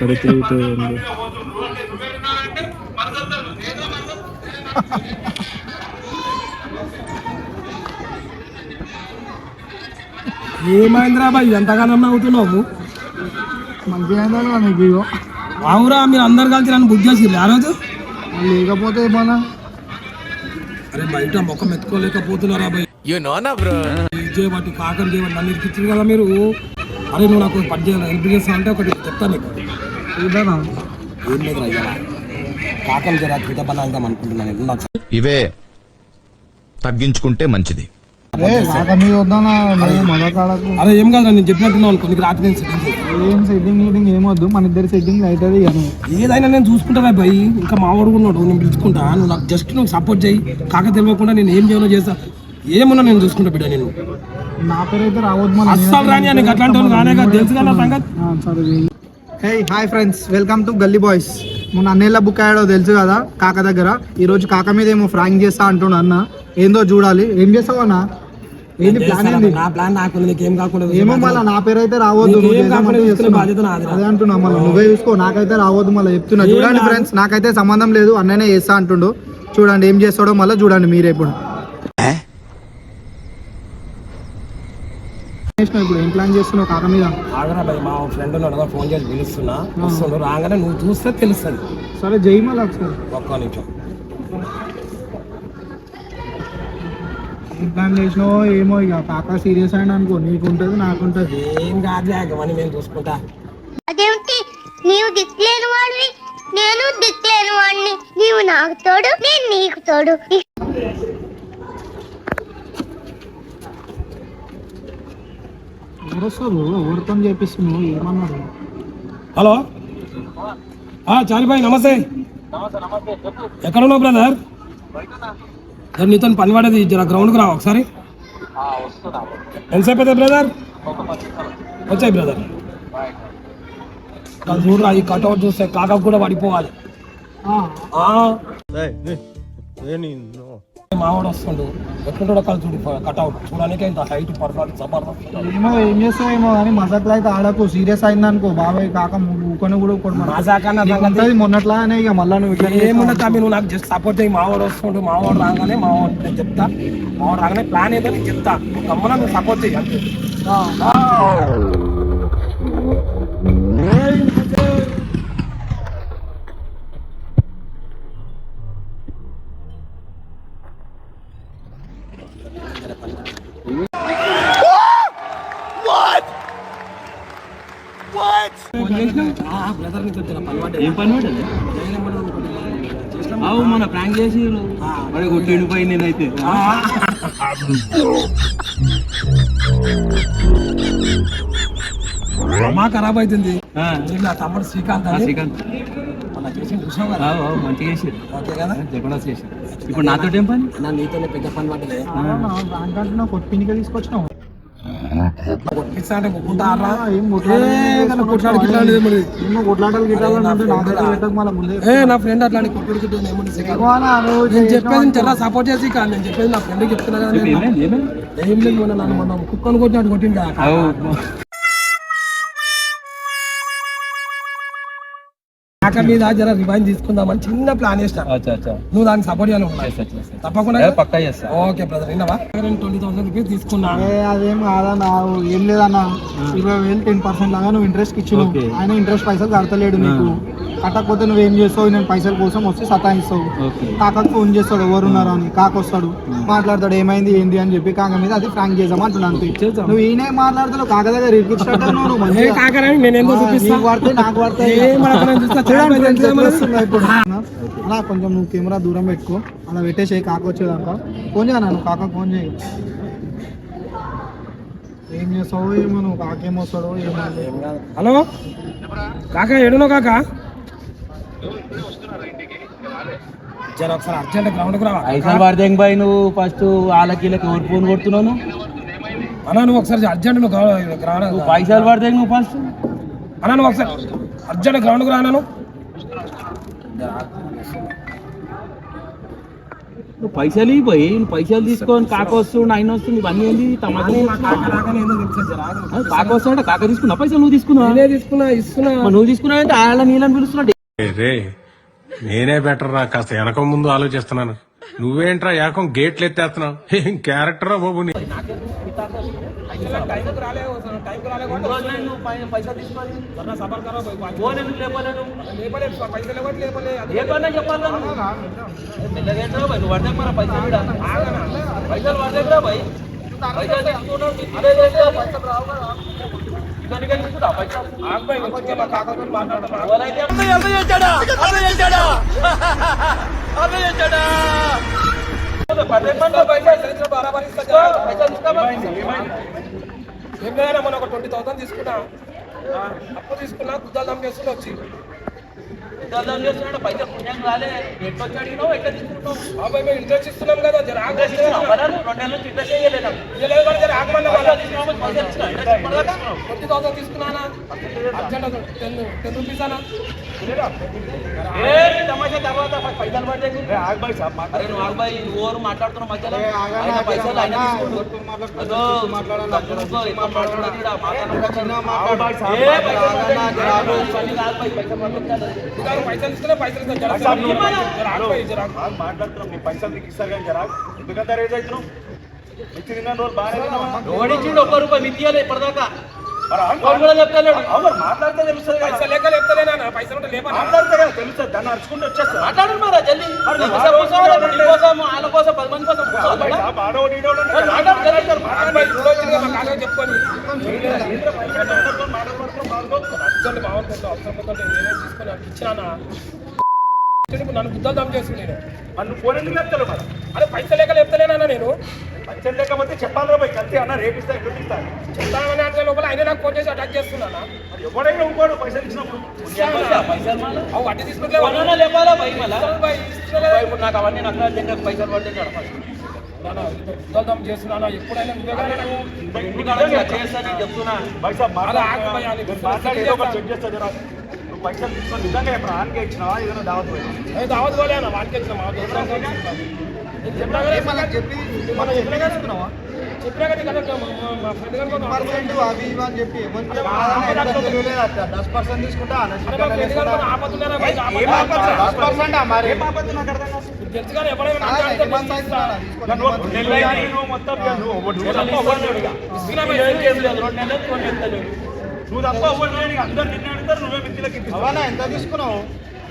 పరిస్థితి ఏమైందిరా బాయ్ ఎంతగానో అవుతున్నావు? మంచిగా నీకు అవురా, మీరు అందరు కలిసి నన్ను బుక్ చేసిర్రు ఆ రోజు. లేకపోతే ఏమన్నా అరే బయట ముఖం ఎత్తుకోలేకపోతున్నారా బాయ్? చేయబట్టి కాకని చేయబట్టి నన్ను ఇరికిచ్చారు కదా మీరు. అరే నువ్వు నాకు పని చేయాలి, హెల్ప్ చేస్తా అంటే ఒకటి చెప్తాను నీకు. ఏం లేదు అయ్యా, కాకని జరా గీత పని వెళ్దాం అనుకుంటున్నాను. ఇవే తగ్గించుకుంటే మంచిది. అరే ఏం కాదు, నేను చెప్పినట్టున్నాను అనుకో, నీకు రాత్రి నేను సెట్టింగ్ ఏం సెట్టింగ్ మీటింగ్ ఏమొద్దు, మన ఇద్దరు సెట్టింగ్ అవుతుంది. ఏదైనా నేను చూసుకుంటా బాయ్. ఇంకా మా వాడుకున్నాడు, నేను పిలుచుకుంటా. నువ్వు నాకు జస్ట్ నువ్వు సపోర్ట్ చేయి. కాక తెలియకుండా నేను ఏం చేయాలో చేస్తా, ఏమన్నా నేను చూసుకుంటా బిడ్డ. నేను నా పేరు అయితే రావద్దు, అస్సలు రాని అని అట్లాంటి రానే కాదు, తెలుసు కదా సంగతి. Hey hi friends, welcome to గల్లీ బాయ్స్. మొన్న అన్నెళ్ళ బుక్ అయ్యాడో తెలుసు కదా కాక దగ్గర. ఈరోజు కాక మీద ఏమో ఫ్రాంక్ చేస్తా అంటున్నా అన్న. ఏందో చూడాలి. ఏం చేస్తావు అన్న? ఏంటి ప్లాన్? ఏంది నా ప్లాన్? నాకు నీకేం కాకుండా ఏమో మళ్ళీ నా పేరు అయితే రావద్దు, అదే అంటున్నా. మళ్ళీ నువ్వే చూసుకో, నాకైతే రావద్దు మళ్ళీ చెప్తున్నా. చూడండి ఫ్రెండ్స్, నాకైతే సంబంధం లేదు, అన్ననే చేస్తా అంటుండు. చూడండి ఏం చేస్తాడో మళ్ళీ చూడండి మీరే. ఇప్పుడు ఇప్పుడు ఏం ప్లాన్ చేస్తున్నావు కాక మీద? ఆగరా భయ్, మా ఫ్రెండ్ ఉన్నాడు, ఫోన్ చేసి పిలుస్తున్నా. వస్తుండు, రాగానే నువ్వు చూస్తే తెలుస్తుంది. సరే జై మళ్ళీ ఒకసారి. ఒక్క నిమిషం. ఏం ప్లాన్ చేసినావో ఏమో, ఇక కాక సీరియస్ అయినా అనుకో, నీకు ఉంటుంది నాకు ఉంటుంది. ఏం కాదు, అవన్నీ మేము చూసుకుంటా. అదేంటి నీవు దిక్కులేని వాడివి, నేను దిక్కులేని వాడిని. నీవు నాకు తోడు, నేను నీకు తోడు. ఎవరొస్తారు? ఎవరితో చేపిస్తున్నావు? ఏమన్నారు? హలో చాలిబాయ్, నమస్తే. ఎక్కడ ఉన్నావు బ్రదర్? నీతో పని పడేది, జర గ్రౌండ్కి రావు ఒకసారి. ఎంతసేపు అవుతుంది బ్రదర్? వచ్చాయి బ్రదర్. చూడరా, ఈ కట్అవుట్ చూస్తే కాక కూడా పడిపోవాలి. మావాడు వస్తుండు, ఎట్లుంటాడో కలిసి చూడు. కట్అవుట్ చూడడానికి ఇంత హైట్ పర్ఫార్మెన్స్ జబర్దస్త్. ఏమో ఏం చేస్తావు ఏమో కానీ మజాక్లు అయితే ఆడకు. సీరియస్ అయిందనుకో బాబాయ్ కాక ఊకొని కూడా మజాక్ మొన్నట్లానే. ఇక మళ్ళీ నువ్వు ఏమున్నా తమ్మి, నువ్వు నాకు జస్ట్ సపోర్ట్ చేయి. మావాడు వస్తుండు, మావాడు రాగానే మావాడు నేను చెప్తా. మావాడు రాగానే ప్లాన్ ఏదో నేను చెప్తా, గమ్మన నువ్వు సపోర్ట్ చేయి అంతే. మన ప్రాంక్ చేసి కొట్టిండు పై నేనైతే మా ఖరాబ్ అవుతుంది. తమ్ముడు శ్రీకాంత్ మంచిగా చేసి జబర్దస్త్ చేసి. ఇప్పుడు నాతో ఏం పని? నా నీతోనే పెద్ద పని పడ్డలే. కొట్టినిక తీసుకొచ్చినావు. కొట్టిస్తా అంటే కొట్టుకుంటారా? నా ఫ్రెండ్ అట్లాంటి కొట్టుడు నేను చెప్పేది జరా సపోర్ట్ చేసి కాదు. నేను చెప్పేది నా ఫ్రెండ్ చెప్తున్నా కదా. ఏం లేదు, నన్ను మనం కుక్కను కొట్టినట్టు కొట్టింది. కాక మీద జర రివైండ్ తీసుకుందామని చిన్న ప్లాన్ చేస్తా. నువ్వు దానికి సపోర్ట్ చేయాలి తప్పకుండా. పక్కా చేస్తా. ఓకే బ్రదర్, విన్నావా? 20,000 రూపీస్ తీసుకున్నా. అదేం కాదన్నా, ఏం లేదన్నా. 20,000 10% లాగా నువ్వు ఇంట్రెస్ట్ ఇచ్చినావు. ఆయన ఇంట్రెస్ట్ పైసలు కడతలేడు నీకు. కట్టకపోతే నువ్వేం చేస్తావు? నేను పైసల కోసం వస్తే సతాయిస్తావు. కాకకు ఫోన్ చేస్తాడు ఎవరున్నారు అని. కాక వస్తాడు, మాట్లాడతాడు ఏమైంది ఏంది అని చెప్పి కాక మీద అది ఫ్రాంక్ చేద్దాం అంటున్నాను. నువ్వు ఈయన మాట్లాడతావు కాక దగ్గర ఇరికించినట్టు నువ్వు నాకు పడతాయి. అలా కొంచెం నువ్వు కెమెరా దూరం పెట్టుకో, అలా పెట్టేసి కాక వచ్చేదాకా ఫోన్ చేయను. నువ్వు కాక ఫోన్ చేయి. ఏం చేస్తావు ఏమో, నువ్వు కాకేమొస్తాడో ఏమో. హలో కాక, ఎడునో కాక? జర ఒకసారి అర్జెంట్ గ్రౌండ్కి రావా? పైసలు పడతాయి బాయ్. నువ్వు ఫస్ట్ వాళ్ళకి ఎవరు ఫోన్ కొడుతున్నావు అన్నా? నువ్వు ఒకసారి అర్జెంట్ నువ్వు పైసలు పడతాయి. నువ్వు ఫస్ట్ అన్నా, నువ్వు ఒకసారి అర్జెంట్ గ్రౌండ్కి రాను. నువ్వు పైసలు ఇవ్వయి, నువ్వు పైసలు తీసుకొని కాక వస్తుండు, ఆయన వస్తుంది, ఇవన్నీ ఏంది తమాషా? మా కాక రాగానే ఏందో తెలుసా జర ఆగు. కాక వస్తాడు, కాక తీసుకున్నా పైసలు, నువ్వు తీసుకున్నావు. నేనే తీసుకున్నా ఇస్తున్నా. మరి నువ్వు తీసుకున్నావు అంటే ఆయన నీళ్ళని పిలుస్తున్నాడు. రే నేనే బెటర్ రా, కాస్త వెనక ముందు ఆలోచిస్తున్నాను. నువ్వేంట్రా ఏకం గేట్లు ఎత్తేస్తున్నావు? ఏం క్యారెక్టర్ రా బాబు నీ. టైంకి రాలేవు పైసలు తీసుకొని వరనా సఫర్ కరో పోయి ఫోన్ ఎందుకు లేపలేను? లేపలే పైసలు లేకపోతే లేపలే అది లేపన్నా చెప్పాలి కదా నువ్వు. మెల్లగేంట్రా భయ్, నువ్వు పడదే మన పైసలు కూడా. పైసలు పడదేరా భయ్, పైసలు తీసుకున్నావు అదే చేస్తే పైసలు రావు కదా. ఇదానికే తీసుకుంటా పైసలు. ఆగ్బాయి వచ్చే మా కాకతో మాట్లాడతా. ఎవరైతే అర్థం చేశాడా పదే పనిలో పైసలు చరిత్ర బరాబర్ ఇస్తా. పైసలు తీసుకోమా? ఏం లేదా మనం ఒక 20,000 తీసుకున్నా, అప్పు తీసుకున్నా, గుద్దాలు దమ్ చేసుకుని వచ్చి ఉద్యోగం చేస్తున్నాడు, పైసలు పుణ్యం రాలే. ఎట్లా వచ్చి అడిగినావు, ఎట్లా తీసుకుంటావు? బాబాయ్ మేము ఇంట్రెస్ట్ ఇస్తున్నాం కదా జర ఆగు. ఇంట్రెస్ట్ ఇచ్చినావు కదా నువ్వు? 2 నెలల నుంచి ఇంట్రెస్ట్ చేయలేదు. ఇయ్యలేదు మరి జర ఆగమన్నా వాళ్ళ. పైసలు తీసుకున్నావు, పైసలు ఇచ్చినావు. ఇంట్రెస్ట్ ఇప్పటిదాకా 20,000 తీసుకున్నానా అర్జెంట్ 10 రూపీసానా ఏ తమాషా తర్వాత పైసలు పడ్డాయి. అరే నువ్వు ఆగ్బాయి, నువ్వు ఎవరు మాట్లాడుతున్నావు మధ్యలో? ఆయన పైసలు ఆయన తీసుకుంటాడు. అదో తప్పుడు ఎక్కువ మాట్లాడదు ఈడ. పైసలు ఇస్తున్నా పైసలు ఇస్తా. జర ఆగ్బాయి జర ఆగు. మాట్లాడుతున్నాం నీ పైసలు నీకు ఇస్తారు కానీ జరా ఎందుకంత రేజ్ అవుతున్నావు? ఇచ్చి తిన్న రోజు బాగానే తిన్నావా? ఓడించిండు, ₹1 మిత్యాలే ఇప్పటిదాకా. మరి ఫోన్ కూడా చెప్తాడు. అవును మాట్లాడితే తెలుస్తుంది కదా. పైసలు లేక చెప్తలేనా పైసలు ఉంటే లేపనా మాట్లాడితే కదా తెలుస్తుంది, దాన్ని అరుచుకుంటూ వచ్చేస్తా. మాట్లాడు మరి జల్దీ. మరి నీ వాడు కోసం, నీ కోసం, ఆయన కోసం, 10 మంది కోసం కూర్చోవాలి కదా? ఆడోడు ఈడోడు అంటే కదా. మాట్లాడు జల్దీ. ఆగ్బాయి ఇప్పుడు వచ్చింది మా కాక చెప్పుకొని ఏంద్రా పైసలు అందరితో మాట్లాడుకుంటున్నావు, మాట్లాడుకో. అర్జెంట్ బాగుంటుంది అవసరం పోతే నేనే తీసుకొని నాకు ఇచ్చినానా ఇప్పుడు నన్ను గుద్దాలు దమ్ చేసుకుని నేను. మరి నువ్వు ఫోన్ ఎందుకు చెప్తావు మరి? అరే పైసలు లేక చెప్తలేనా నేను పైసలు లేకపోతే చెప్పాలి రా పోయి కలిసి అన్న రేపిస్తా ఎక్కడ ఇస్తాను. చెప్తానని అంటే లోపల ఆయన నాకు ఫోన్ చేసి అటాక్ చేస్తున్నానా మరి ఎవడైనా ఇంకోడు పైసలు ఇచ్చినప్పుడు పైసలు మళ్ళీ అవు వడ్డీ తీసుకుంటే కొననా లేపాలా భయ్ మళ్ళా? ఇప్పుడు నాకు అవన్నీ నక్కలు దగ్గర పైసలు పడ్డాయి నడపాలి. గుద్దాలు దమ్ చేస్తున్నానా ఎప్పుడైనా నువ్వే కదా నాకు ఇంటికాడ చేస్తా నేను చెప్తున్నా. పైసా అలా ఆగమయ్యా, నీకు మాట్లాడి ఏదో ఒకటి చెక్ చేస్తా జరా. నువ్వు పైసలు తీసుకొని నిజంగా ఎప్పుడు ఆన్కే ఇచ్చినావా ఏదైనా దావత్ పోయి నేను దావత్ పోలేనా వాడికి వచ్చిన మా దోస్తులు చెప్పినా కదా చెప్పినా కదా మా ఫ్రెండ్ గారు అవి ఇవి అని చెప్పి తెలుసు కానీ ఎవరైనా నువ్వు తప్ప అందరు నిన్ను అడుగుతారు, నువ్వే మిత్రులకి అవనా ఎంత తీసుకున్నావు?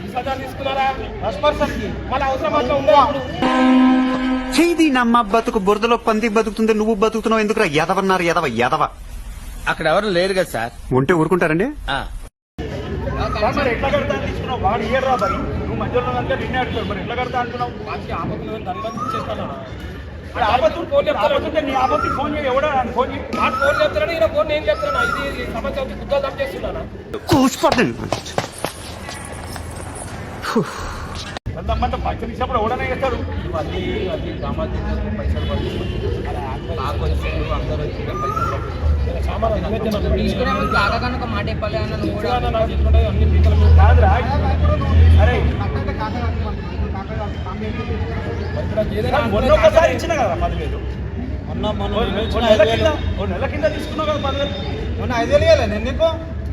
20,000 తీసుకున్నారా 10%కి మళ్ళీ అవసరం అట్లా ఉందా ఇప్పుడు చేది నమ్మ బతుకు బురదలో పంది బతుకుతుంది, నువ్వు బతుకుతున్నావు ఎందుకురా? ఎదవన్నారు ఎదవ అక్కడ ఎవరు లేరు కదా సార్. ఉంటే ఊరుకుంటారండి. మరి ఎట్లా కడతా అని తీసుకున్నావు? వాడు ఇయ్యరు రా మరి, నువ్వు మధ్యలో కనుక నిన్నే అడుగుతాడు. మరి ఎట్లా కడతా అనుకున్నావు? వాటికి ఆపత్తులు దాని చేస్తాను ఆపత్తుంటే నీ ఆపత్తి ఫోన్ చేయి, ఎవడో ఫోన్ చేయి. వాడు ఫోన్ చెప్తున్నాడు ఈయన ఫోన్ నేను చెప్తున్నా ఇది సమస్య వచ్చి గుద్దాలు దమ్ చేస్తున్నానా కూసిపోతాను. వెళ్దామంటే పైసలు ఇచ్చినప్పుడు ఎవడనే చేస్తాడు. ఇవన్నీ దామాలు చేస్తే పైసలు పడుతుంది. నాకు వచ్చారు అందరూ వచ్చి పైసలు పడుతుంది. సామాన్ కాకనొక మాట చెప్పాలి అన్న నువ్వు కూడా. నాకు ఎట్లుంటాయి అన్ని పీకల మీద కాదురా అరే ఏదైనా మొన్న ఒకసారి ఇచ్చిన కదా 10,000. నెల కింద తీసుకున్నావు కదా 10,000. మొన్న 5,000 ఇవ్వలే నేను నీకు?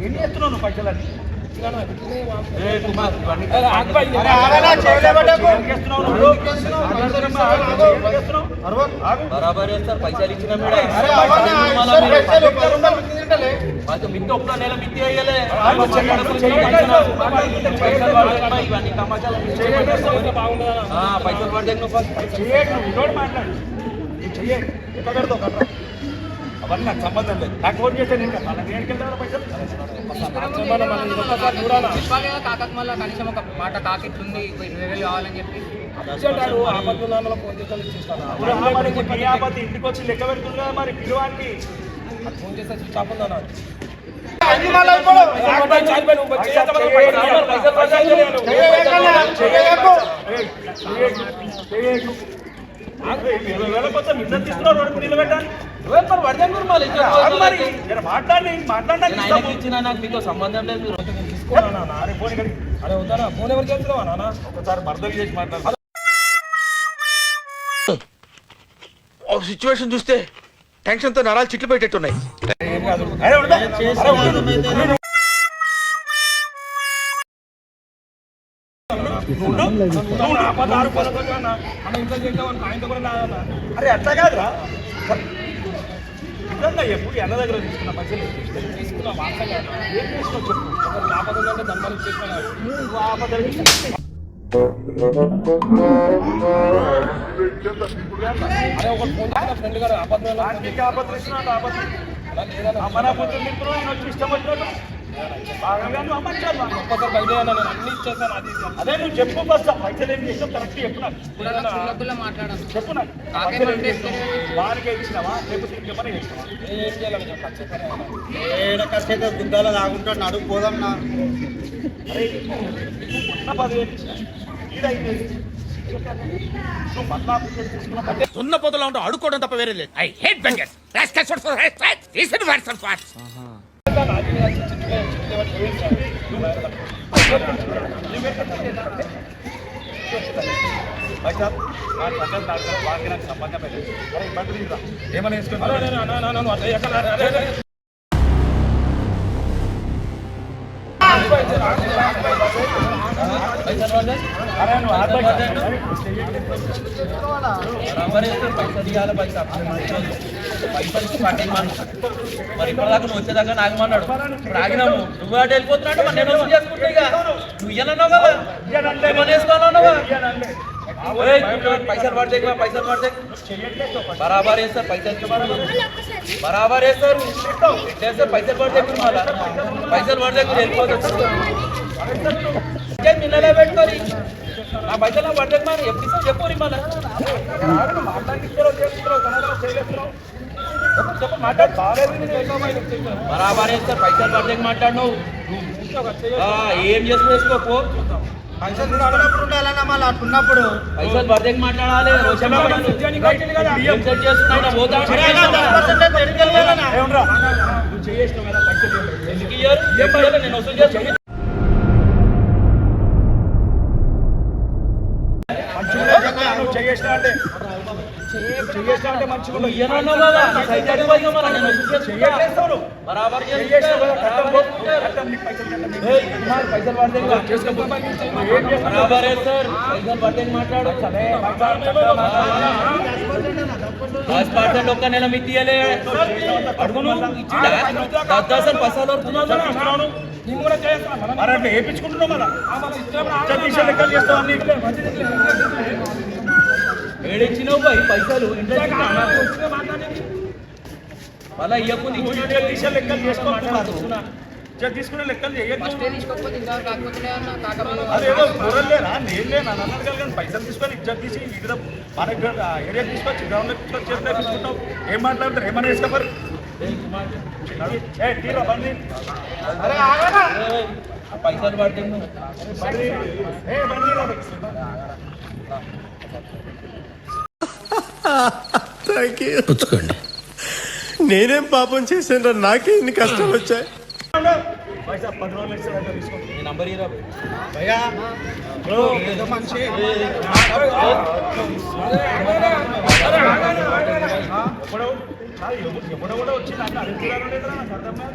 ఏం చేస్తున్నావు నువ్వు పైసలన్నీ? బరాబర్ చేస్తారు పైసలు ఇచ్చిన మిత్తి ఒక్క నెల మిత్తి అయ్యలే. ఇవన్నీ తమాషాలు పైసలు పడితే మాట్లాడు చెయ్యండి ఎక్కడ పెడతావు కట్రా అవన్నీ నాకు సంబంధం లేదు. నాకు ఫోన్ చేస్తే నేను కదా నేను వెళ్తాను పైసలు చెప్పాలి కదా కాకకు మళ్ళీ కనీసం ఒక మాట కాకెట్లుంది 20,000 కావాలని చెప్పి. ఆపత్తులలో ఫోన్ చేసి ఇచ్చేస్తాను మరి ఆపత్తి ఇంటికి వచ్చి లెక్క పెడుతుంది కదా మరి పిలువానికి ఫోన్ చేస్తే స్విచ్ ఆఫ్ ఉందా కోసం ఇద్దరు తీసుకున్నారు నిలబెట్టాలి. ఆయనకి ఇచ్చిన నాకు మీతో సంబంధం లేదు. మీరు తీసుకున్నా అరే వద్దా ఫోన్ ఎవరు చేస్తున్నావా నాన్న ఒకసారి మర్దలు చేసి మాట్లాడు. సిచ్యువేషన్ చూస్తే టెన్షన్ తో నరాలు చిట్లు పెట్టేట్టున్నాయి. అరే ఉండదా? అరే ఉండదు. నువ్వు నా పదారు పదకొండు మన ఇంట్లో చేద్దామని ఆయనతో కూడా నాదన్నా. అరే అట్లా కాదురా, నిజంగా ఎప్పుడు ఎన్న దగ్గర తీసుకున్న పైసలు తీసుకున్నా వాస్తగా ఏం చేసుకోవచ్చు చెప్పు. ఆపదలు అంటే దండాలు చేసుకున్నావు నువ్వు ఆపదలు అరే ఒక ఫ్రెండ్ గారు ఆపదలు ఆపదలు ఇస్తున్నాడు. ఆపదలు మన పొద్దు మిత్రులు ఆయన వచ్చి ఇష్టం వచ్చినట్టు అదే నువ్వు చెప్పు బస్ పైసలు ఏం చేసావు కరెక్ట్ చెప్పు నాకు. చెప్పు నాకు వారికే ఇచ్చినావా లేకపోతే ఇంకేమైనా చేసినావా? ఏం చేయాలని చెప్పాలి ఖర్చు అయితే గుద్దాలో తాగుంటాడు నడుపు పోదన్నా. అరే 10,000 ఇచ్చిన ఈడైతే నువ్వు మళ్ళా తీసుకున్నా సున్న పొదలో ఉంటావు అడుక్కోవడం తప్ప వేరే లేదు. I hate bangers. ఏమని వేసుకున్నా మరి ఇప్పటిదాకా నువ్వు వచ్చేదాకా నాగమన్నాడు. ఇప్పుడు ఆగినాము. నువ్వు అటు వెళ్ళిపోతున్నాడు. మరి నేను వసూలు చేసుకుంటా. ఇక నువ్వు ఇయ్యనన్నావు కదా, ఏమని వేసుకోవాలన్నావు. పైసలు పడితే పైసలు పడితే బరాబర్ వేస్తారు. పైసలు బరాబర్ వేస్తారు. చేస్తారు పైసలు పడితే మళ్ళా పైసలు పడితే వెళ్ళిపోతుంది. నిన్నలే పెట్టుకోరి నా పైసలు పడితే మరి ఎప్పుడు ఇస్తావు చెప్పు. మళ్ళీ బరాబర్ వేస్తారు. పైసలు పడితే మాట్లాడు. నువ్వు ఏం చేసి వేసుకోపో. పైసలు తీసుకున్నప్పుడు ఉండాలన్నా మళ్ళీ అట్టున్నప్పుడు పైసలు పడితే మాట్లాడాలి. నేను వసూలు చేస్తాను. ఒక్క మీకు తీయలే అడుగును అసలు పైసలు వస్తున్నాను. వేయించుకుంటున్నావు లెక్కలు చేస్తావు అన్ని ఏడిచ్చినావు పోయి పైసలు మళ్ళా ఇవ్వకుండా లెక్కలు చేసుకోవాలి. తీసుకునే లెక్కలు అదేదో కూరలేరా నేను లేనా అన్నారు కానీ పైసలు తీసుకొని ఇజ్జత్ తీసి ఇక్కడ మన ఏరియా తీసుకొచ్చి గ్రౌండ్ తీసుకొచ్చి చేతిలో తీసుకుంటావు. ఏం మాట్లాడతారు ఏమన్నా వేసుకోరు. పైసలు పడితే పుచ్చుకోండి. నేనేం పాపం చేశాను, నాకే ఇన్ని కష్టాలు వచ్చాయి. పైసా 10 రోజులు ఇస్తాడు తీసుకోండి. నీ నంబర్ ఇరా భయ్యా మనిషి ఎప్పుడో కూడా వచ్చింది అన్న అడుగుతున్నాను లేదా నాకు అర్థం కాదు.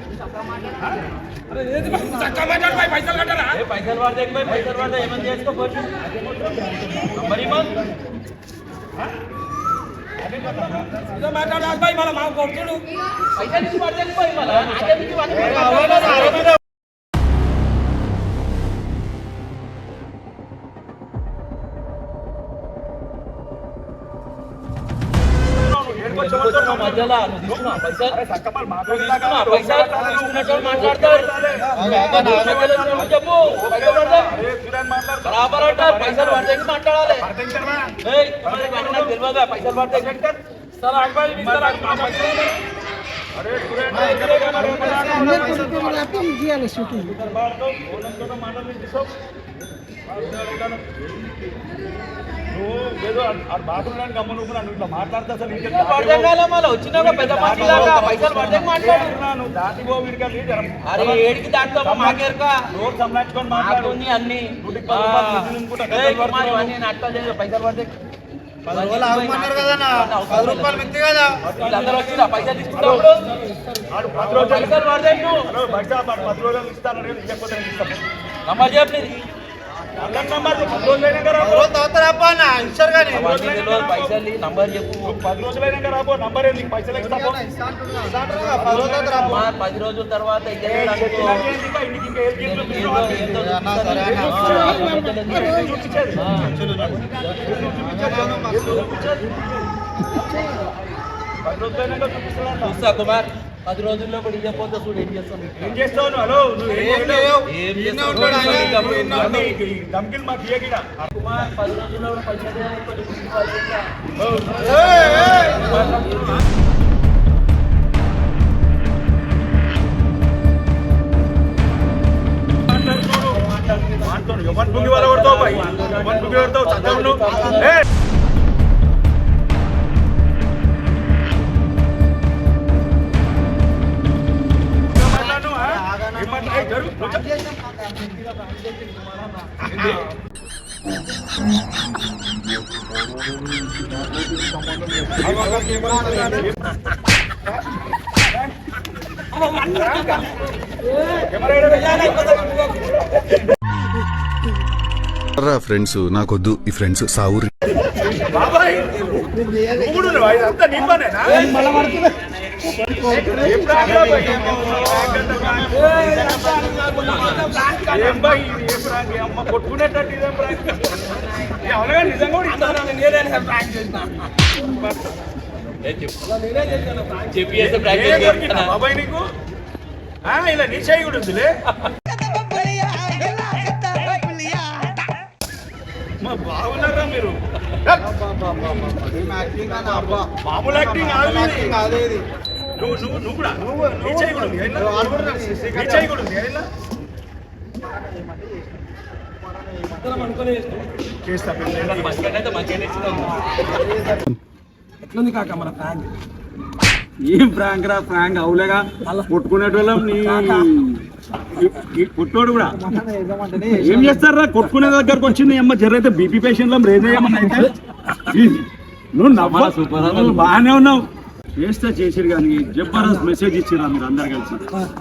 పైసలు పడితే పైసలు పడితే ఏమని చేసుకోవచ్చు. నంబర్ ఇవ్వ మాట్లాడాలి మళ్ళీ మా కొడుతుడు పైసలు పడితే మళ్ళీ మధ్యలో మాట్లాడతారు. చెప్పు బరాబర్ అంటారు. పైసలు పడితే మాట్లాడాలి. నాకు తెలియదా పైసలు పడితే ఏదో బాత్రూమ్ గమ్మ నువ్వు ఇట్లా మాట్లాడితే అసలు వచ్చిన పెద్ద పైసలు పడితే మాట్లాడుతున్నాను. దాటిపో వీడికి అరే ఏడికి దాటుతామో మాకేరక రోడ్ సంబంధించుకొని మాట్లాడుతుంది అన్ని అట్టలేదు. పైసలు పడితే వీళ్ళందరూ వచ్చి పైసలు తీసుకుంటారు ఆడు 10 రోజులు హలో బయట 10 రోజులు ఇస్తాను నేను ఇవ్వకపోతే నేను ఇస్తాను నంబర్ చెప్పలేదు అల్లం నంబర్ 10 రోజులైనా రాబో పైసలు నంబర్ చెప్పు 10 రోజులైనా రాబో నంబర్ ఏంది పైసలు ఇస్తాను 10 రోజుల తర్వాత చూస్తా కుమార్ 10 రోజుల్లో కూడా ఇవ్వకపోతే చూడు ఏం చేస్తాను ఏం చేస్తావు హలో నువ్వు దమ్కిల్ మాకు ఇయ్యగిడా కుమార్ 10 రోజుల్లో కూడా పైసలు మాట్లాడుతున్నాడు ఎవరి బుగ్గి వాళ్ళ కొడతావు బాయ్ ఎవరి బుగ్గి కొడతావు చదువు ఫ్రెండ్స్ నాకొద్దు ఈ ఫ్రెండ్స్ సావురి బాబాయ్ ఇదంతా నింపనేనా కొట్టుకునేటట్టు ఇదేం ప్రాంక్ అవునగా నిజంగా కూడా ఇస్తాను నేనే ప్రాంక్ చేసిన బాబాయ్ నీకు ఇలా నిశ్చయ కూడా ఉందిలే బాగున్నారా మీరు మామూలు యాక్టింగ్ కాదు నువ్వు కూడా నిశ్చయ కూడా ఉంది నిశ్చయ కూడా ఉంది చేస్తా ఎట్లుంది కాక మన ఫ్యాన్ ఏం ఫ్రాంక్ రా ఫ్రాంక్ అవులేగా కొట్టుకునేటోళ్ళం నీ కొట్టోడు కూడా ఏం చేస్తారా కొట్టుకునే దగ్గరకు వచ్చింది అమ్మ జరైతే బీపీ పేషెంట్ రేదేమన్నా అయితే నువ్వు నవ్వు బాగానే ఉన్నావు చేస్తే చేసిరు కానీ జబర్దస్త్ మెసేజ్ ఇచ్చిరా మీరు అందరు కలిసి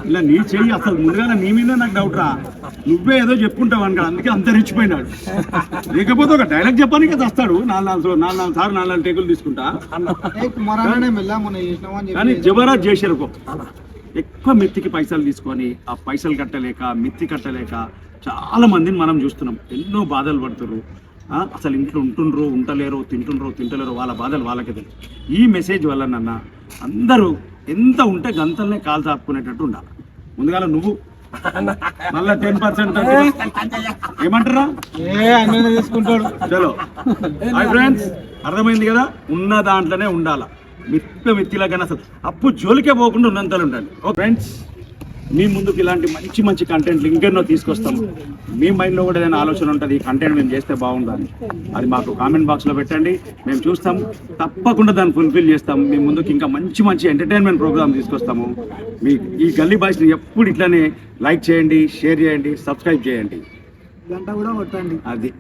ఇలా నీ చెయ్యి అసలు ముందుగానే నీ మీద నాకు డౌట్ రా నువ్వే ఏదో చెప్పుకుంటావు అనుకో అందుకే అంతరించిపోయినాడు లేకపోతే ఒక డైలాగ్ చెప్పడానికి వస్తాడు 4 సార్లు టేకులు తీసుకుంటా కానీ జబర్దస్త్ చేసారు ఎక్కువ మిత్తికి పైసలు తీసుకొని ఆ పైసలు కట్టలేక మిత్తి కట్టలేక చాలా మందిని మనం చూస్తున్నాం ఎన్నో బాధలు పడుతున్నారు అసలు ఇంట్లో ఉంటుండ్రో ఉంటలేరో తింటలేరో వాళ్ళ బాధలు వాళ్ళకే తెలుసు ఈ మెసేజ్ వల్ల నన్న అందరూ ఎంత ఉంటే గంతలనే కాలు చాపుకునేటట్టు ఉండాలి ముందుగా నువ్వు మళ్ళా 10% ఏమంటారా తీసుకుంటాడు చలో హాయ్ ఫ్రెండ్స్ అర్థమైంది కదా ఉన్న దాంట్లోనే ఉండాలా మిత్తిలా కానీ అసలు అప్పు జోలికే పోకుండా ఉన్నంతలు ఉండాలి ఓ ఫ్రెండ్స్ మీ ముందుకు ఇలాంటి మంచి కంటెంట్లు ఇంకెన్నో తీసుకొస్తాము మీ మైండ్లో కూడా ఏదైనా ఆలోచన ఉంటుంది ఈ కంటెంట్ మేము చేస్తే బాగుండాలి అది మాకు కామెంట్ బాక్స్లో పెట్టండి మేము చూస్తాం తప్పకుండా దాన్ని ఫుల్ఫిల్ చేస్తాం మీ ముందుకు ఇంకా మంచి ఎంటర్టైన్మెంట్ ప్రోగ్రామ్ తీసుకొస్తాము మీ ఈ గల్లీ బాయ్స్ని ఎప్పుడు ఇట్లానే లైక్ చేయండి షేర్ చేయండి సబ్స్క్రైబ్ చేయండి గంట కూడా కొట్టండి అది